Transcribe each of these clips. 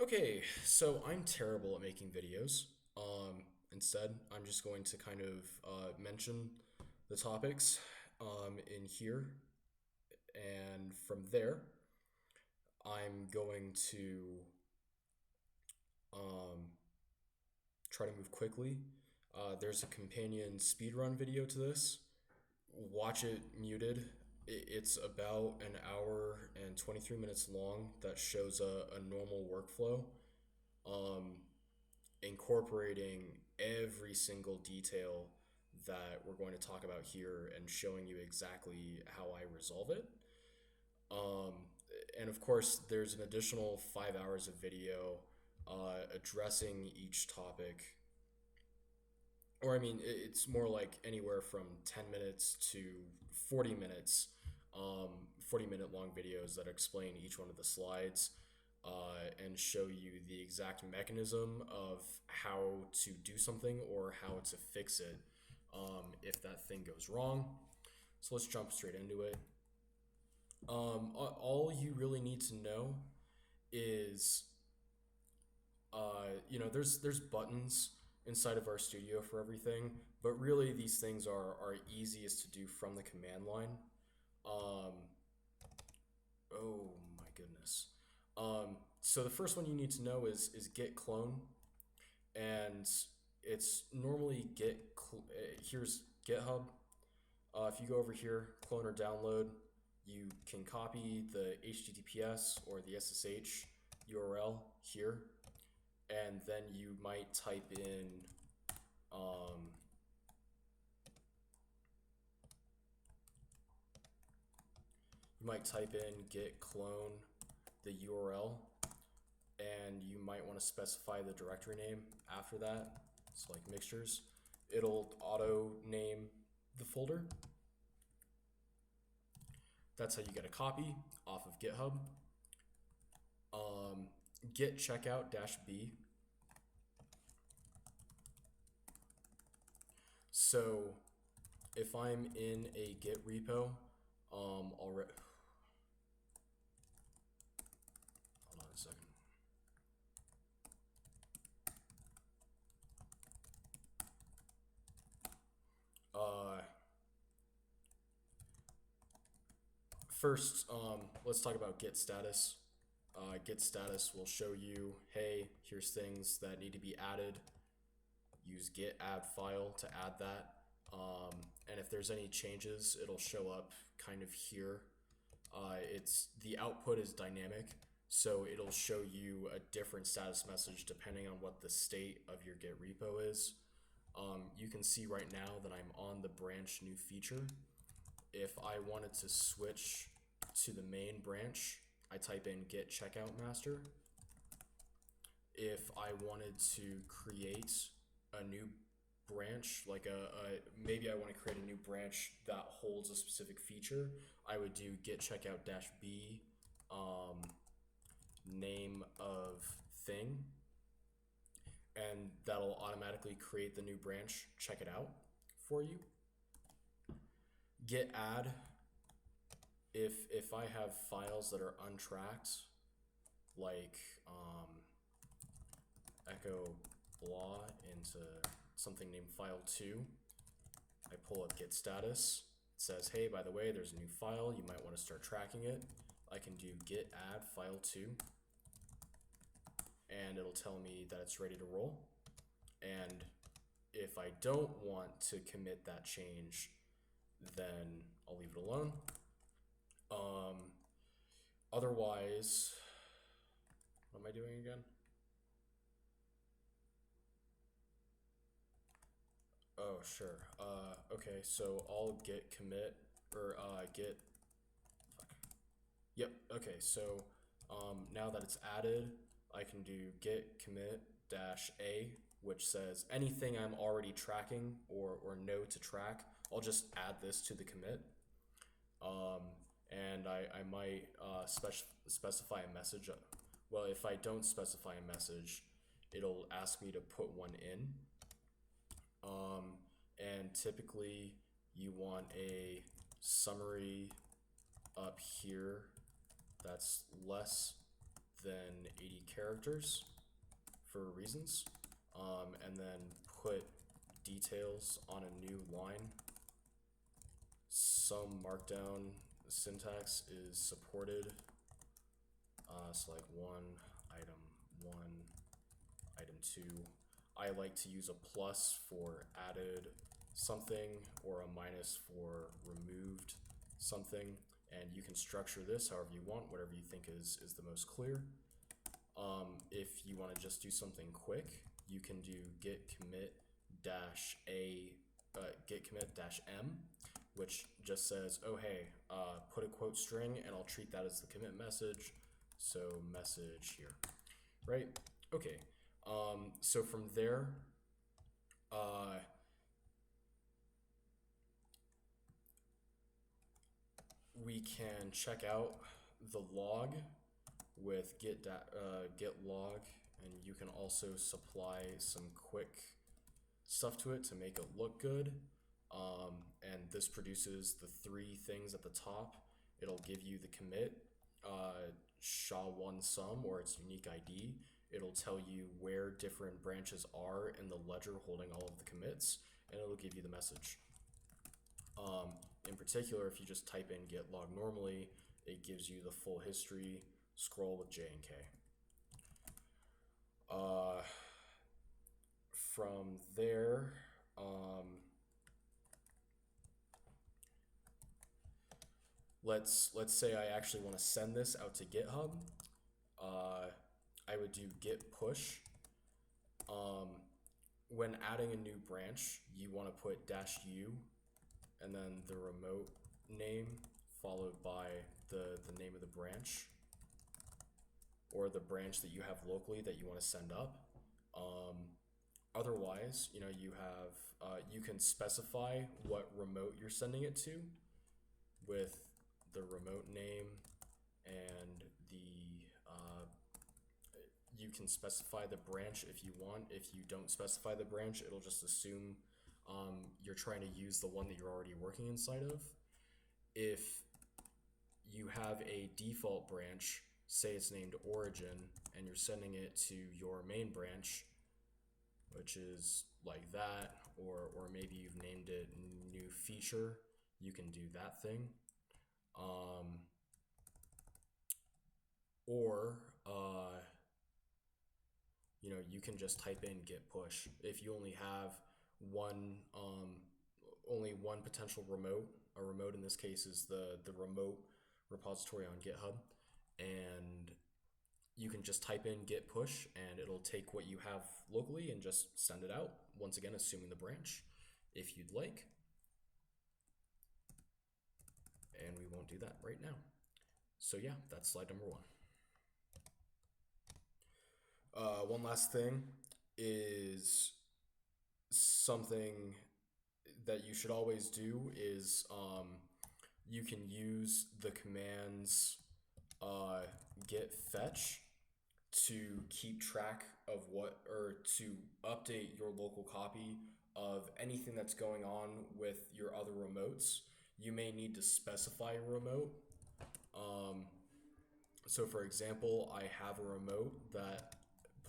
Okay, so I'm terrible at making videos. Instead, I'm just going to kind of mention the topics in here, and from there, I'm going to um, try to move quickly. There's a companion speedrun video to this. Watch it muted. It's about an hour and 23 minutes long that shows a normal workflow. Um, Incorporating every single detail that we're going to talk about here and showing you exactly how I resolve it. Um, and of course, there's an additional 5 hours of video addressing each topic. Or, I mean, it's more like anywhere from 10 minutes to 40 minutes, 40-minute long videos that explain each one of the slides and show you the exact mechanism of how to do something or how to fix it if that thing goes wrong. So let's jump straight into it. All you really need to know is, there's buttons inside of our studio for everything, but really these things are easiest to do from the command line. Um, oh my goodness. So the first one you need to know is git clone, and it's normally here's GitHub. If you go over here, clone or download, you can copy the HTTPS or the SSH URL here, and then you might type in um, git clone the URL, and you might want to specify the directory name after that. So like mixtures, it'll auto name the folder. That's how you get a copy off of GitHub. Git checkout -b. So if I'm in a Git repo, already, hold on a second. First, let's talk about Git status. Git status will show you, hey, here's things that need to be added. Use git add file to add that. And if there's any changes, it'll show up kind of here. The output is dynamic, so it'll show you a different status message depending on what the state of your Git repo is. You can see right now that I'm on the branch new feature. If I wanted to switch to the main branch, I type in git checkout master. If I wanted to create a new branch, like maybe I want to create a new branch that holds a specific feature, I would do git checkout -b name of thing, and that'll automatically create the new branch, check it out for you. Git add, if I have files that are untracked, like echo blah into something named file2, I pull up git status. It says, hey, by the way, there's a new file, you might want to start tracking it. I can do git add file2, and it'll tell me that it's ready to roll. And if I don't want to commit that change, then I'll leave it alone. Otherwise, what am I doing again? Oh, sure. Okay, so I'll git commit, or git, fuck. Yep, okay, so now that it's added, I can do git commit -a, which says anything I'm already tracking or know to track, I'll just add this to the commit. And I might specify a message. Well, if I don't specify a message, it'll ask me to put one in. And typically you want a summary up here that's less than 80 characters for reasons, and then put details on a new line. Some markdown syntax is supported. So like one, item two. I like to use a plus for added something or a minus for removed something. And you can structure this however you want, whatever you think is the most clear. If you want to just do something quick, you can do git commit dash m, which just says, oh hey, put a quote string, and I'll treat that as the commit message. So message here, right? Okay. So from there, we can check out the log with git log, and you can also supply some quick stuff to it to make it look good. And this produces the three things at the top. It'll give you the commit, SHA-1 sum, or its unique ID. It'll tell you where different branches are in the ledger holding all of the commits, and it'll give you the message. In particular, if you just type in git log normally, it gives you the full history, scroll with J and K. From there, let's say I actually want to send this out to GitHub. I would do git push. When adding a new branch, you want to put -u and then the remote name followed by the name of the branch or the branch that you have locally that you want to send up. Otherwise, you can specify what remote you're sending it to with the remote name, and you can specify the branch if you want. If you don't specify the branch, it'll just assume you're trying to use the one that you're already working inside of. If you have a default branch, say it's named origin, and you're sending it to your main branch, which is like that, or maybe you've named it new feature, you can do that thing. You can just type in git push. If you only have only one potential remote, a remote in this case is the remote repository on GitHub, and you can just type in git push and it'll take what you have locally and just send it out, once again assuming the branch, if you'd like. And we won't do that right now. So yeah, that's slide number one. One last thing is something that you should always do is you can use the commands git fetch to keep track of to update your local copy of anything that's going on with your other remotes. You may need to specify a remote. So for example, I have a remote that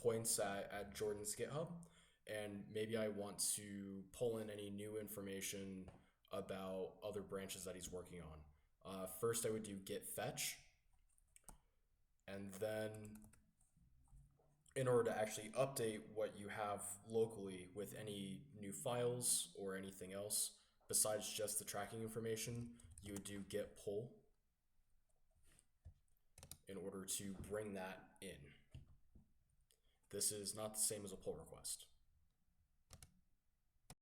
points at Jordan's GitHub, and maybe I want to pull in any new information about other branches that he's working on. First I would do git fetch, and then in order to actually update what you have locally with any new files or anything else besides just the tracking information, you would do git pull in order to bring that in. This is not the same as a pull request.